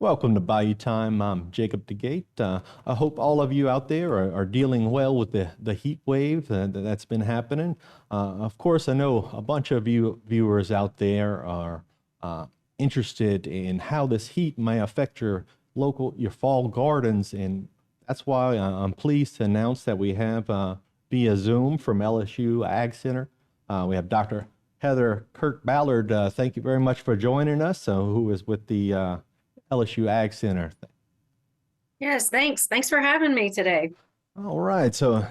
Welcome to Bayou Time. I'm Jacob DeGate. I hope all of you out there are dealing well with the heat wave that's been happening. Of course, I know a bunch of you viewers out there are interested in how this heat may affect your fall gardens, and that's why I'm pleased to announce that we have via Zoom from LSU Ag Center. We have Dr. Heather Kirk-Ballard. Thank you very much for joining us, who is with the LSU Ag Center. Yes, thanks. Thanks for having me today. All right, so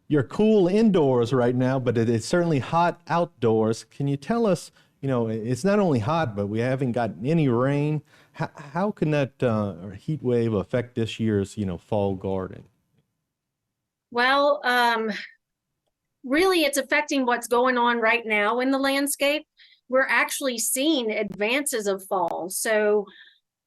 you're cool indoors right now, but it's certainly hot outdoors. Can you tell us, it's not only hot, but we haven't gotten any rain. How can that heat wave affect this year's, fall garden? Well, really, it's affecting what's going on right now in the landscape. We're actually seeing advances of fall. So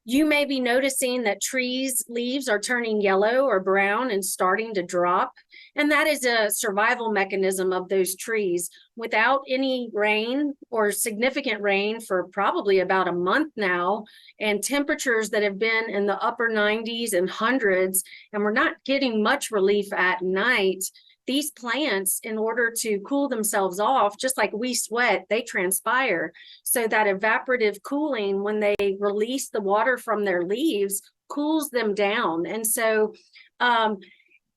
you may be noticing that trees' leaves are turning yellow or brown and starting to drop. And that is a survival mechanism of those trees. Without any rain or significant rain for probably about a month now, and temperatures that have been in the upper 90s and hundreds, and we're not getting much relief at night, these plants, in order to cool themselves off, just like we sweat, they transpire. So that evaporative cooling, when they release the water from their leaves, cools them down. And so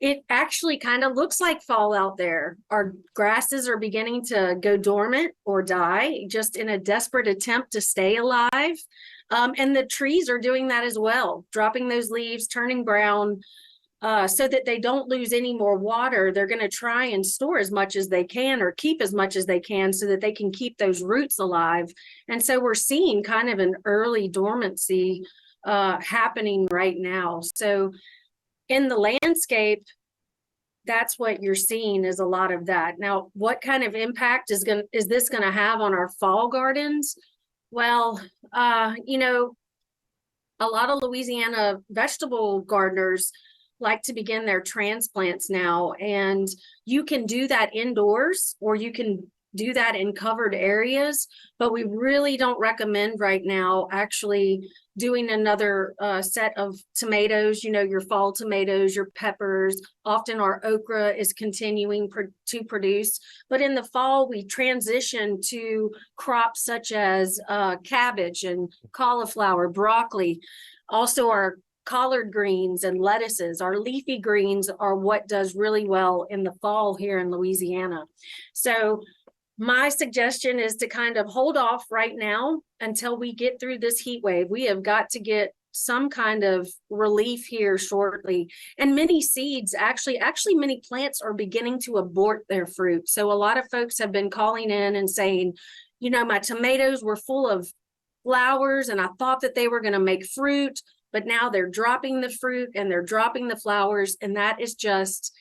it actually kind of looks like fall out there. Our grasses are beginning to go dormant or die, just in a desperate attempt to stay alive. And the trees are doing that as well, dropping those leaves, turning brown, so that they don't lose any more water. They're going to try and store as much as they can or keep as much as they can so that they can keep those roots alive. And so we're seeing kind of an early dormancy happening right now. So in the landscape, that's what you're seeing, is a lot of that. Now, what kind of impact is this going to have on our fall gardens? Well, a lot of Louisiana vegetable gardeners like to begin their transplants now, and you can do that indoors or you can do that in covered areas, but we really don't recommend right now actually doing another set of tomatoes, your fall tomatoes, your peppers. Often our okra is continuing to produce, but in the fall we transition to crops such as cabbage and cauliflower, broccoli. Also our collard greens and lettuces. Our leafy greens are what does really well in the fall here in Louisiana. So my suggestion is to kind of hold off right now until we get through this heat wave. We have got to get some kind of relief here shortly. And many seeds, actually many plants are beginning to abort their fruit. So a lot of folks have been calling in and saying, my tomatoes were full of flowers and I thought that they were going to make fruit, but now they're dropping the fruit and they're dropping the flowers. And that is just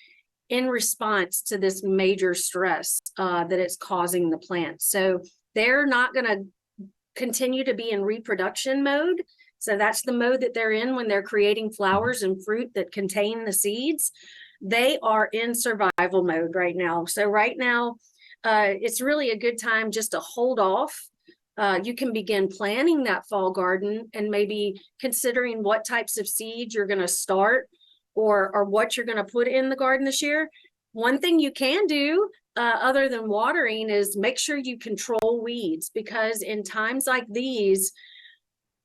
in response to this major stress that it's causing the plants. So they're not going to continue to be in reproduction mode. So that's the mode that they're in when they're creating flowers and fruit that contain the seeds. They are in survival mode right now. So right now, it's really a good time just to hold off. You can begin planning that fall garden and maybe considering what types of seeds you're going to start or what you're going to put in the garden this year. One thing you can do other than watering is make sure you control weeds, because in times like these,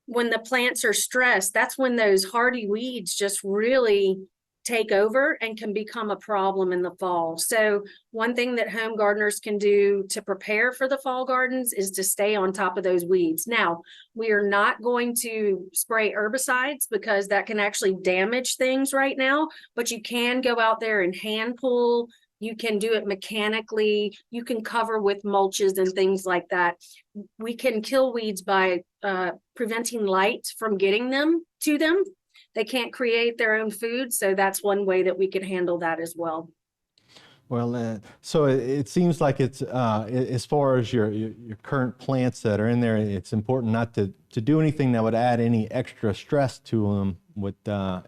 when the plants are stressed, that's when those hardy weeds just really take over and can become a problem in the fall. So one thing that home gardeners can do to prepare for the fall gardens is to stay on top of those weeds. Now, we are not going to spray herbicides because that can actually damage things right now, but you can go out there and hand pull. You can do it mechanically. You can cover with mulches and things like that. We can kill weeds by preventing light from getting to them. They can't create their own food, so that's one way that we could handle that as well. Well, so it seems like it's as far as your current plants that are in there, it's important not to do anything that would add any extra stress to them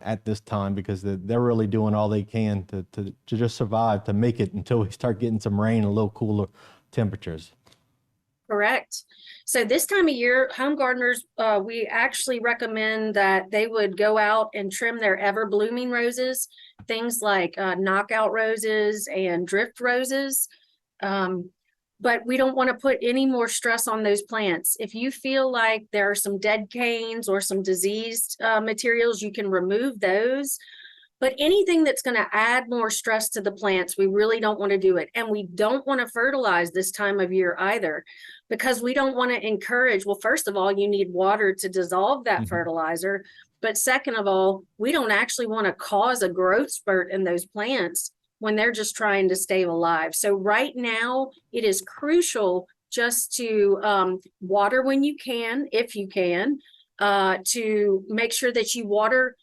at this time, because they're really doing all they can to just survive, to make it until we start getting some rain and a little cooler temperatures. Correct. So this time of year, home gardeners, we actually recommend that they would go out and trim their ever blooming roses, things like knockout roses and drift roses. But we don't want to put any more stress on those plants. If you feel like there are some dead canes or some diseased materials, you can remove those. But anything that's going to add more stress to the plants, we really don't want to do it. And we don't want to fertilize this time of year either, because we don't want to encourage, well, first of all, you need water to dissolve that fertilizer. But second of all, we don't actually want to cause a growth spurt in those plants when they're just trying to stay alive. So right now, it is crucial just to water when you can, if you can, to make sure that you water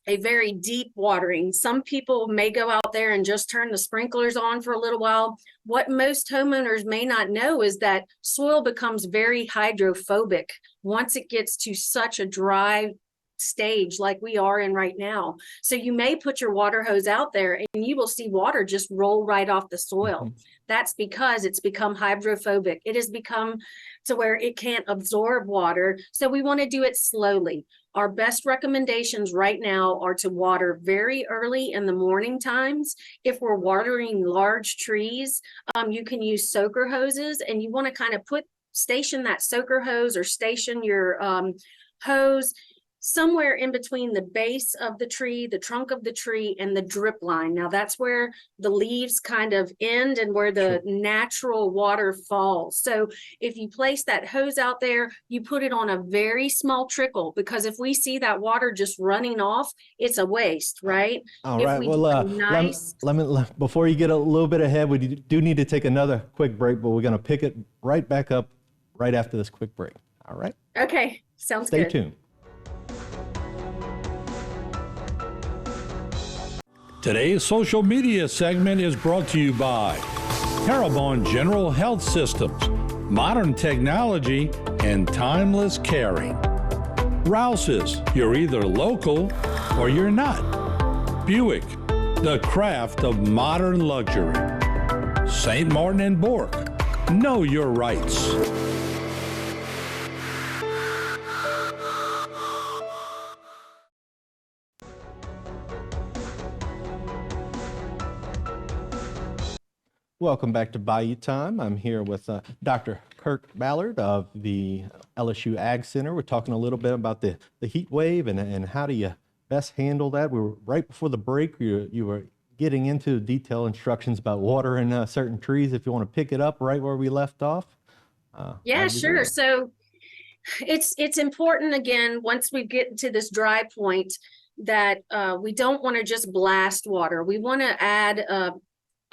a very deep watering. Some people may go out there and just turn the sprinklers on for a little while. What most homeowners may not know is that soil becomes very hydrophobic once it gets to such a dry stage like we are in right now. So you may put your water hose out there and you will see water just roll right off the soil. That's because it's become hydrophobic. It has become to where it can't absorb water. So we want to do it slowly. Our best recommendations right now are to water very early in the morning times. If we're watering large trees, you can use soaker hoses, and you want to kind of station that soaker hose or station your hose somewhere in between the base of the tree, the trunk of the tree, and the drip line. Now that's where the leaves kind of end and where the natural water falls. So if you place that hose out there, you put it on a very small trickle, because if we see that water just running off, it's a waste, right? All right. Well, let me, before you get a little bit ahead, we do need to take another quick break, but we're going to pick it right back up right after this quick break. All right. Okay. Sounds good. Stay tuned. Today's social media segment is brought to you by Terrebonne General Health Systems, modern technology, and timeless caring. Rouse's, you're either local or you're not. Buick, the craft of modern luxury. St. Martin and Bork, know your rights. Welcome back to Bayou Time. I'm here with Dr. Kirk Ballard of the LSU Ag Center. We're talking a little bit about the heat wave and how do you best handle that. We were right before the break. You were getting into detailed instructions about watering certain trees. If you want to pick it up right where we left off. Yeah, sure. So it's important, again, once we get to this dry point, that we don't want to just blast water. We want to add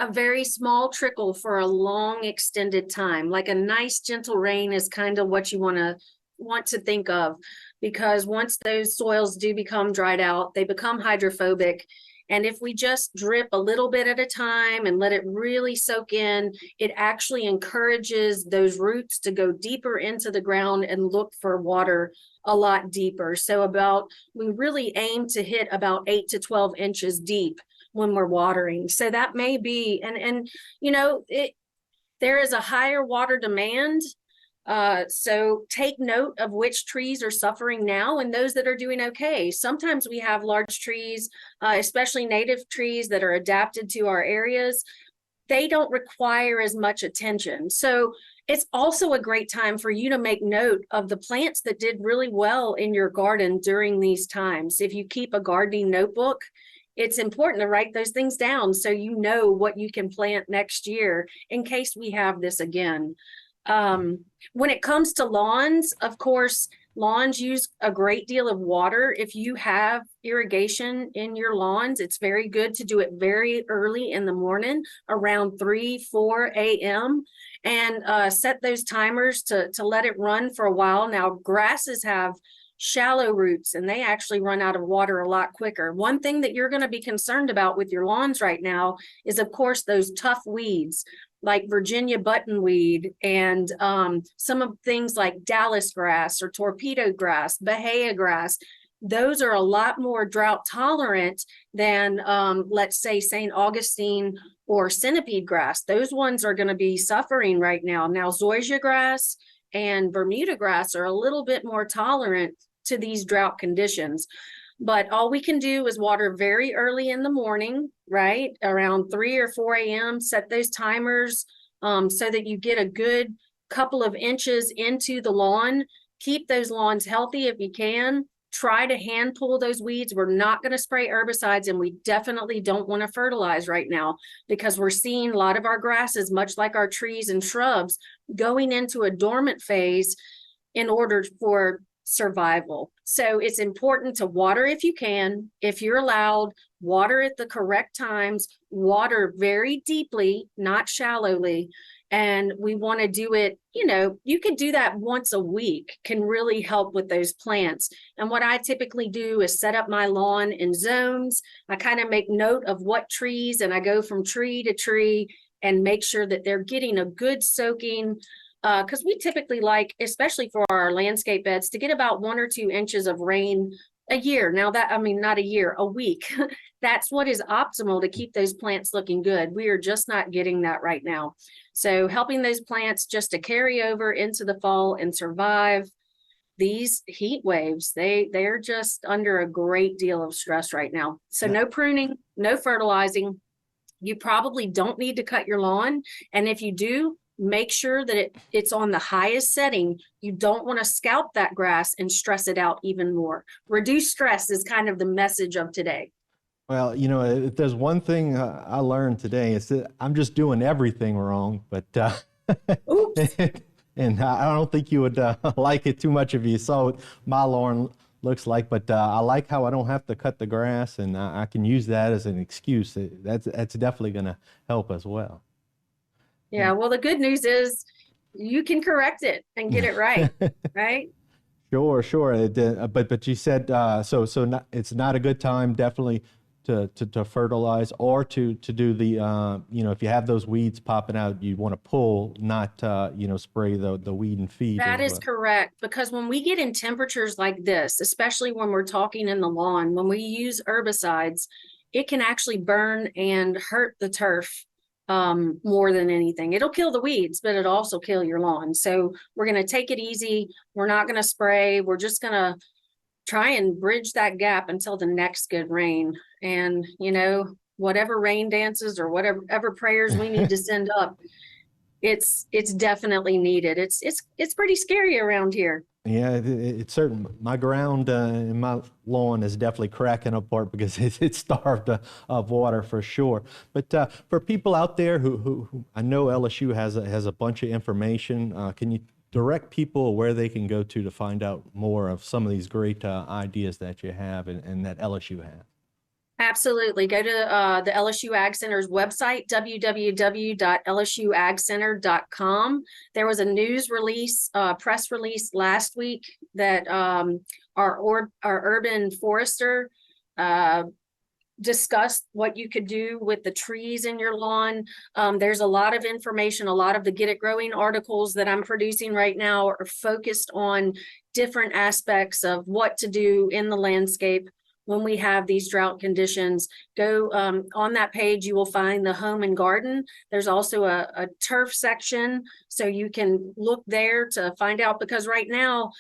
a very small trickle for a long extended time. Like a nice gentle rain is kind of what you want to think of, because once those soils do become dried out, they become hydrophobic. And if we just drip a little bit at a time and let it really soak in, it actually encourages those roots to go deeper into the ground and look for water a lot deeper. So we really aim to hit about 8 to 12 inches deep when we're watering. So that may be, and you know, there is a higher water demand. So take note of which trees are suffering now and those that are doing okay. Sometimes we have large trees, especially native trees that are adapted to our areas. They don't require as much attention. So it's also a great time for you to make note of the plants that did really well in your garden during these times. If you keep a gardening notebook, it's important to write those things down so you know what you can plant next year in case we have this again. When it comes to lawns, of course, lawns use a great deal of water. If you have irrigation in your lawns, it's very good to do it very early in the morning, around 3-4 a.m. and set those timers to let it run for a while. Now, grasses have shallow roots and they actually run out of water a lot quicker. One thing that you're going to be concerned about with your lawns right now is, of course, those tough weeds like Virginia buttonweed and some of things like Dallas grass or torpedo grass, Bahia grass. those are a lot more drought tolerant than, let's say, St. Augustine or centipede grass. Those ones are going to be suffering right now. Now, zoysia grass and Bermuda grass are a little bit more tolerant to these drought conditions. But all we can do is water very early in the morning, right? Around 3 or 4 a.m. Set those timers so that you get a good couple of inches into the lawn. Keep those lawns healthy if you can. Try to hand pull those weeds. We're not going to spray herbicides, and we definitely don't want to fertilize right now because we're seeing a lot of our grasses, much like our trees and shrubs, going into a dormant phase in order for survival. So it's important to water if you can. If you're allowed, water at the correct times, water very deeply, not shallowly. And we want to do it, you could do that once a week, can really help with those plants. And what I typically do is set up my lawn in zones. I kind of make note of what trees, and I go from tree to tree and make sure that they're getting a good soaking. Because we typically like, especially for our landscape beds, to get about 1 or 2 inches of rain a year. Now not a year, a week. That's what is optimal to keep those plants looking good. We are just not getting that right now. So helping those plants just to carry over into the fall and survive these heat waves, they're just under a great deal of stress right now. So no pruning, no fertilizing. You probably don't need to cut your lawn. And if you do, make sure that it's on the highest setting. You don't want to scalp that grass and stress it out even more. Reduce stress is kind of the message of today. Well, if there's one thing I learned today, it's that I'm just doing everything wrong. But Oops. and I don't think you would like it too much if you saw what my lawn looks like. But I like how I don't have to cut the grass, and I can use that as an excuse. That's definitely going to help as well. Yeah, well, the good news is you can correct it and get it right, right? Sure. But you said it's not a good time definitely to fertilize or to do the if you have those weeds popping out, you want to pull, not spray the weed and feed. That is correct, because when we get in temperatures like this, especially when we're talking in the lawn, when we use herbicides, it can actually burn and hurt the turf more than anything. It'll kill the weeds, but it'll also kill your lawn. So we're going to take it easy. We're not going to spray. We're just going to try and bridge that gap until the next good rain. And, whatever rain dances or whatever prayers we need to send up, it's definitely needed. It's pretty scary around here. Yeah, it's certain. My ground in my lawn is definitely cracking apart because it's starved of water for sure. But for people out there who I know LSU has a bunch of information, can you direct people where they can go to find out more of some of these great ideas that you have and that LSU has? Absolutely. Go to the LSU Ag Center's website, www.lsuagcenter.com. There was a news release, press release last week that our urban forester discussed what you could do with the trees in your lawn. There's a lot of information. A lot of the Get It Growing articles that I'm producing right now are focused on different aspects of what to do in the landscape when we have these drought conditions. Go on that page, you will find the home and garden. There's also a turf section, so you can look there to find out, because right now,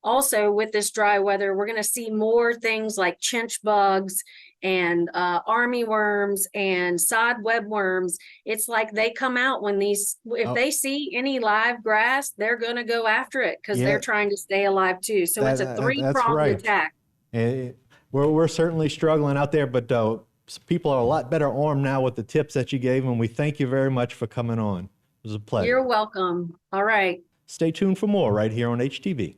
also with this dry weather, we're going to see more things like chinch bugs and army worms and sod webworms. It's like they come out when if they see any live grass, they're going to go after it because they're trying to stay alive too. So it's a three-pronged attack. We're certainly struggling out there, but people are a lot better armed now with the tips that you gave, and we thank you very much for coming on. It was a pleasure. You're welcome. All right. Stay tuned for more right here on HTV.